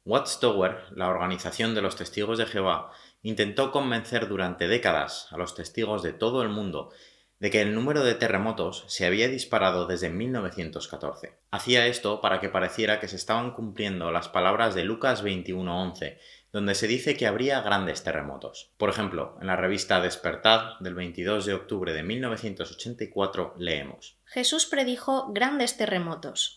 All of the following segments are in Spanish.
Watchtower, la organización de los testigos de Jehová, intentó convencer durante décadas a los testigos de todo el mundo de que el número de terremotos se había disparado desde 1914. Hacía esto para que pareciera que se estaban cumpliendo las palabras de Lucas 21:11, donde se dice que habría grandes terremotos. Por ejemplo, en la revista Despertad del 22 de octubre de 1984 leemos: Jesús predijo grandes terremotos.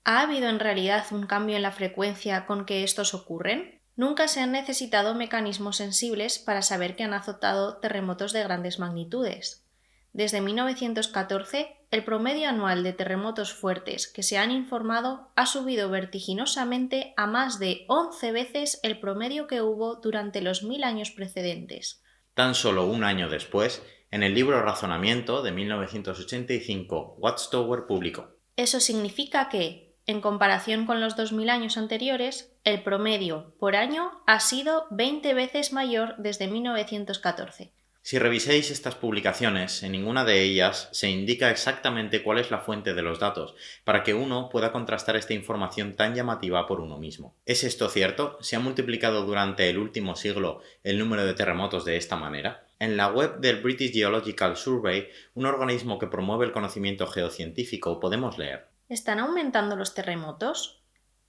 ¿Ha habido en realidad un cambio en la frecuencia con que estos ocurren? Nunca se han necesitado mecanismos sensibles para saber que han azotado terremotos de grandes magnitudes. Desde 1914, el promedio anual de terremotos fuertes que se han informado ha subido vertiginosamente a más de 11 veces el promedio que hubo durante los 1000 años precedentes. Tan solo un año después, en el libro Razonamiento de 1985, Watchtower publicó: Eso significa que, en comparación con los 2000 años anteriores, el promedio por año ha sido 20 veces mayor desde 1914. Si revisáis estas publicaciones, en ninguna de ellas se indica exactamente cuál es la fuente de los datos, para que uno pueda contrastar esta información tan llamativa por uno mismo. ¿Es esto cierto? ¿Se ha multiplicado durante el último siglo el número de terremotos de esta manera? En la web del British Geological Survey, un organismo que promueve el conocimiento geocientífico, podemos leer: ¿Están aumentando los terremotos?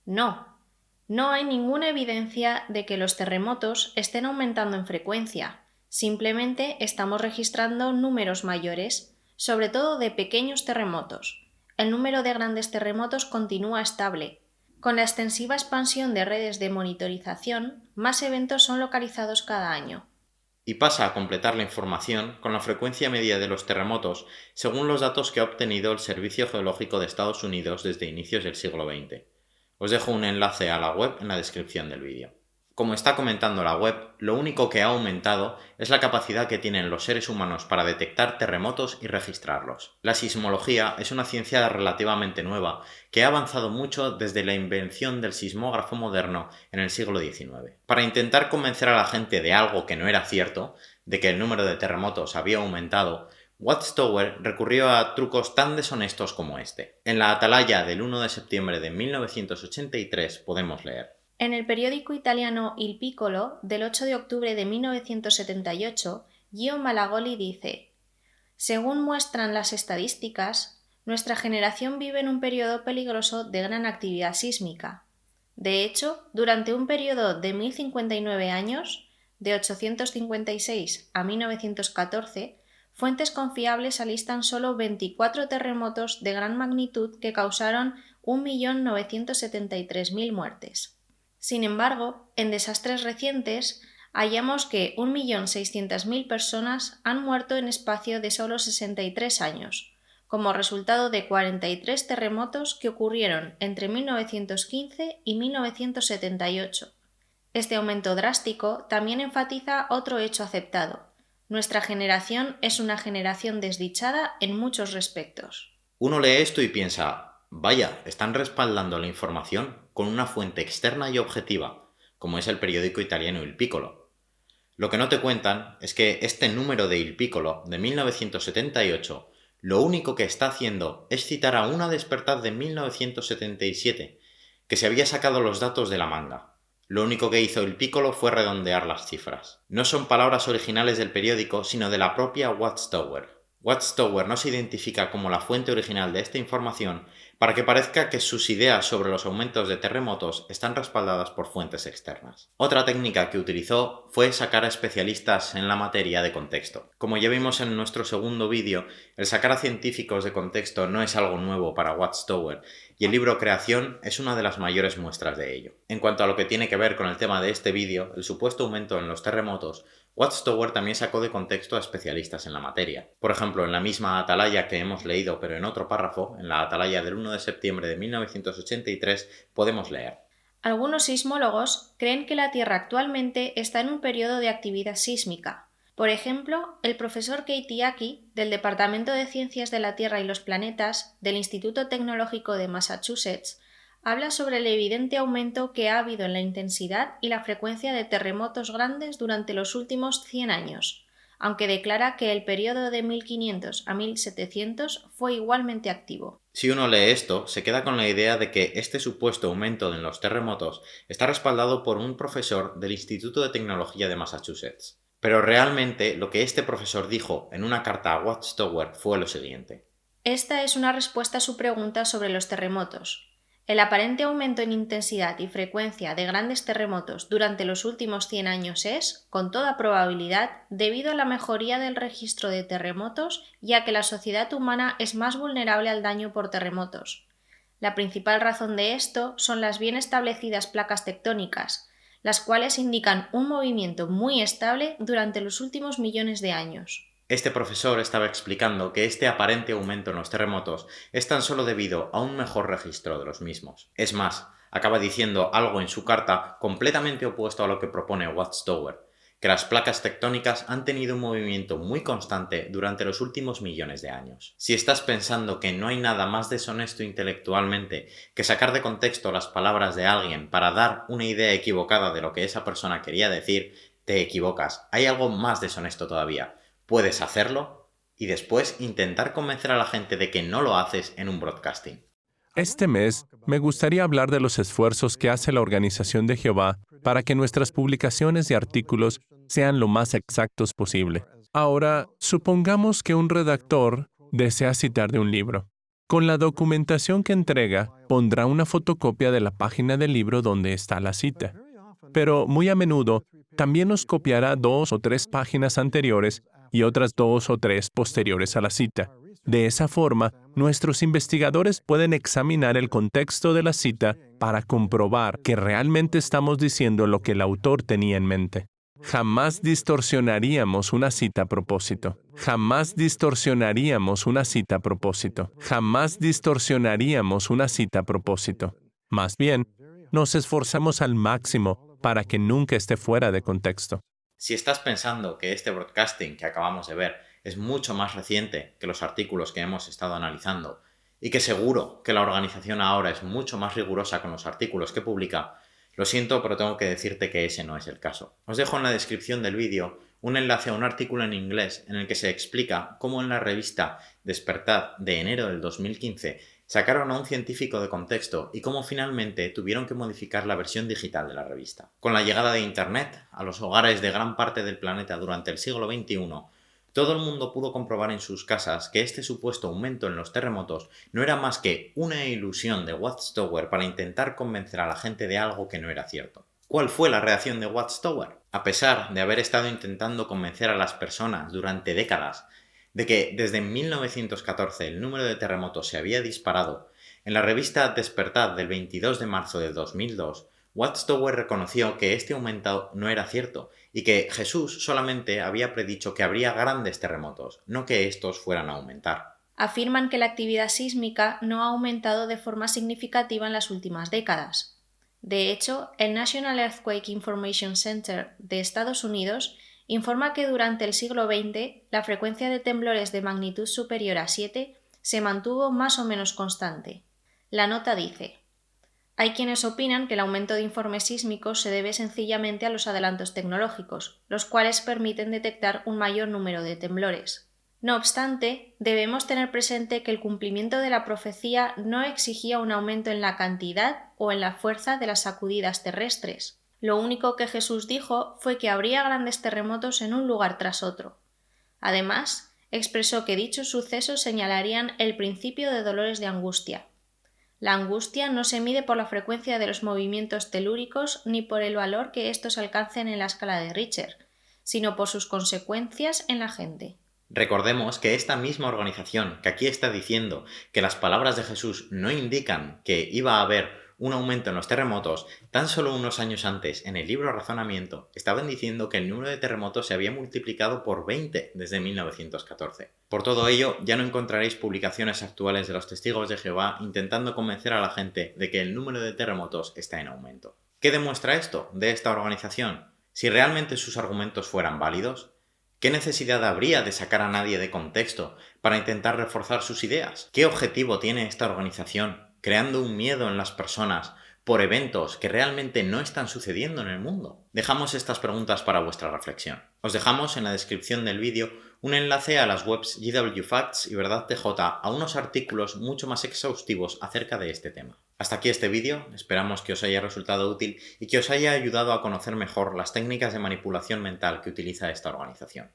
No. No hay ninguna evidencia de que los terremotos estén aumentando en frecuencia. Simplemente estamos registrando números mayores, sobre todo de pequeños terremotos. El número de grandes terremotos continúa estable. Con la extensiva expansión de redes de monitorización, más eventos son localizados cada año. Y pasa a completar la información con la frecuencia media de los terremotos según los datos que ha obtenido el Servicio Geológico de Estados Unidos desde inicios del siglo XX. Os dejo un enlace a la web en la descripción del vídeo. Como está comentando la web, lo único que ha aumentado es la capacidad que tienen los seres humanos para detectar terremotos y registrarlos. La sismología es una ciencia relativamente nueva que ha avanzado mucho desde la invención del sismógrafo moderno en el siglo XIX. Para intentar convencer a la gente de algo que no era cierto, de que el número de terremotos había aumentado, Watchtower recurrió a trucos tan deshonestos como este. En la atalaya del 1 de septiembre de 1983 podemos leer: En el periódico italiano Il Piccolo del 8 de octubre de 1978, Gio Malagoli dice: Según muestran las estadísticas, nuestra generación vive en un periodo peligroso de gran actividad sísmica. De hecho, durante un periodo de 1059 años, de 856 a 1914, fuentes confiables alistan solo 24 terremotos de gran magnitud que causaron 1.973.000 muertes. Sin embargo, en desastres recientes, hallamos que 1.600.000 personas han muerto en espacio de solo 63 años, como resultado de 43 terremotos que ocurrieron entre 1915 y 1978. Este aumento drástico también enfatiza otro hecho aceptado: nuestra generación es una generación desdichada en muchos respectos. Uno lee esto y piensa: vaya, están respaldando la información con una fuente externa y objetiva, como es el periódico italiano Il Piccolo. Lo que no te cuentan es que este número de Il Piccolo de 1978 lo único que está haciendo es citar a una Despertad de 1977, que se había sacado los datos de la manga. Lo único que hizo Il Piccolo fue redondear las cifras. No son palabras originales del periódico, sino de la propia Watchtower. Watchtower no se identifica como la fuente original de esta información para que parezca que sus ideas sobre los aumentos de terremotos están respaldadas por fuentes externas. Otra técnica que utilizó fue sacar a especialistas en la materia de contexto. Como ya vimos en nuestro segundo vídeo, el sacar a científicos de contexto no es algo nuevo para Watchtower, y el libro Creación es una de las mayores muestras de ello. En cuanto a lo que tiene que ver con el tema de este vídeo, el supuesto aumento en los terremotos, Watchtower también sacó de contexto a especialistas en la materia. Por ejemplo, en la misma atalaya que hemos leído pero en otro párrafo, en la atalaya del 1 de septiembre de 1983, podemos leer: Algunos sismólogos creen que la Tierra actualmente está en un periodo de actividad sísmica. Por ejemplo, el profesor Keiti Aki, del Departamento de Ciencias de la Tierra y los Planetas del Instituto Tecnológico de Massachusetts, habla sobre el evidente aumento que ha habido en la intensidad y la frecuencia de terremotos grandes durante los últimos 100 años, aunque declara que el periodo de 1500 a 1700 fue igualmente activo. Si uno lee esto, se queda con la idea de que este supuesto aumento en los terremotos está respaldado por un profesor del Instituto de Tecnología de Massachusetts. Pero realmente lo que este profesor dijo en una carta a Watchtower fue lo siguiente. Esta es una respuesta a su pregunta sobre los terremotos. El aparente aumento en intensidad y frecuencia de grandes terremotos durante los últimos 100 años es, con toda probabilidad, debido a la mejoría del registro de terremotos y a que la sociedad humana es más vulnerable al daño por terremotos. La principal razón de esto son las bien establecidas placas tectónicas, las cuales indican un movimiento muy estable durante los últimos millones de años. Este profesor estaba explicando que este aparente aumento en los terremotos es tan solo debido a un mejor registro de los mismos. Es más, acaba diciendo algo en su carta completamente opuesto a lo que propone Watchtower, que las placas tectónicas han tenido un movimiento muy constante durante los últimos millones de años. Si estás pensando que no hay nada más deshonesto intelectualmente que sacar de contexto las palabras de alguien para dar una idea equivocada de lo que esa persona quería decir, te equivocas. Hay algo más deshonesto todavía. Puedes hacerlo y después intentar convencer a la gente de que no lo haces en un broadcasting. Este mes, me gustaría hablar de los esfuerzos que hace la Organización de Jehová para que nuestras publicaciones y artículos sean lo más exactos posible. Ahora, supongamos que un redactor desea citar de un libro. Con la documentación que entrega, pondrá una fotocopia de la página del libro donde está la cita. Pero muy a menudo, también nos copiará 2 o 3 páginas anteriores y otras 2 o 3 posteriores a la cita. De esa forma, nuestros investigadores pueden examinar el contexto de la cita para comprobar que realmente estamos diciendo lo que el autor tenía en mente. Jamás distorsionaríamos una cita a propósito. Jamás distorsionaríamos una cita a propósito. Jamás distorsionaríamos una cita a propósito. Más bien, nos esforzamos al máximo para que nunca esté fuera de contexto. Si estás pensando que este broadcasting que acabamos de ver es mucho más reciente que los artículos que hemos estado analizando y que seguro que la organización ahora es mucho más rigurosa con los artículos que publica, lo siento, pero tengo que decirte que ese no es el caso. Os dejo en la descripción del vídeo un enlace a un artículo en inglés en el que se explica cómo en la revista Despertad de enero del 2015 sacaron a un científico de contexto y cómo finalmente tuvieron que modificar la versión digital de la revista. Con la llegada de Internet a los hogares de gran parte del planeta durante el siglo XXI, todo el mundo pudo comprobar en sus casas que este supuesto aumento en los terremotos no era más que una ilusión de Watchtower para intentar convencer a la gente de algo que no era cierto. ¿Cuál fue la reacción de Watchtower? A pesar de haber estado intentando convencer a las personas durante décadas de que desde 1914 el número de terremotos se había disparado, en la revista Despertad del 22 de marzo de 2002, Watchtower reconoció que este aumento no era cierto y que Jesús solamente había predicho que habría grandes terremotos, no que estos fueran a aumentar. Afirman que la actividad sísmica no ha aumentado de forma significativa en las últimas décadas. De hecho, el National Earthquake Information Center de Estados Unidos informa que durante el siglo XX la frecuencia de temblores de magnitud superior a 7 se mantuvo más o menos constante. La nota dice: hay quienes opinan que el aumento de informes sísmicos se debe sencillamente a los adelantos tecnológicos, los cuales permiten detectar un mayor número de temblores. No obstante, debemos tener presente que el cumplimiento de la profecía no exigía un aumento en la cantidad o en la fuerza de las sacudidas terrestres. Lo único que Jesús dijo fue que habría grandes terremotos en un lugar tras otro. Además, expresó que dichos sucesos señalarían el principio de dolores de angustia. La angustia no se mide por la frecuencia de los movimientos telúricos ni por el valor que estos alcancen en la escala de Richter, sino por sus consecuencias en la gente. Recordemos que esta misma organización que aquí está diciendo que las palabras de Jesús no indican que iba a haber un aumento en los terremotos, tan solo unos años antes, en el libro Razonamiento, estaban diciendo que el número de terremotos se había multiplicado por 20 desde 1914. Por todo ello, ya no encontraréis publicaciones actuales de los testigos de Jehová intentando convencer a la gente de que el número de terremotos está en aumento. ¿Qué demuestra esto de esta organización? Si realmente sus argumentos fueran válidos, ¿qué necesidad habría de sacar a nadie de contexto para intentar reforzar sus ideas? ¿Qué objetivo tiene esta organización creando un miedo en las personas por eventos que realmente no están sucediendo en el mundo? Dejamos estas preguntas para vuestra reflexión. Os dejamos en la descripción del vídeo un enlace a las webs GW Facts y Verdad TJ, a unos artículos mucho más exhaustivos acerca de este tema. Hasta aquí este vídeo, esperamos que os haya resultado útil y que os haya ayudado a conocer mejor las técnicas de manipulación mental que utiliza esta organización.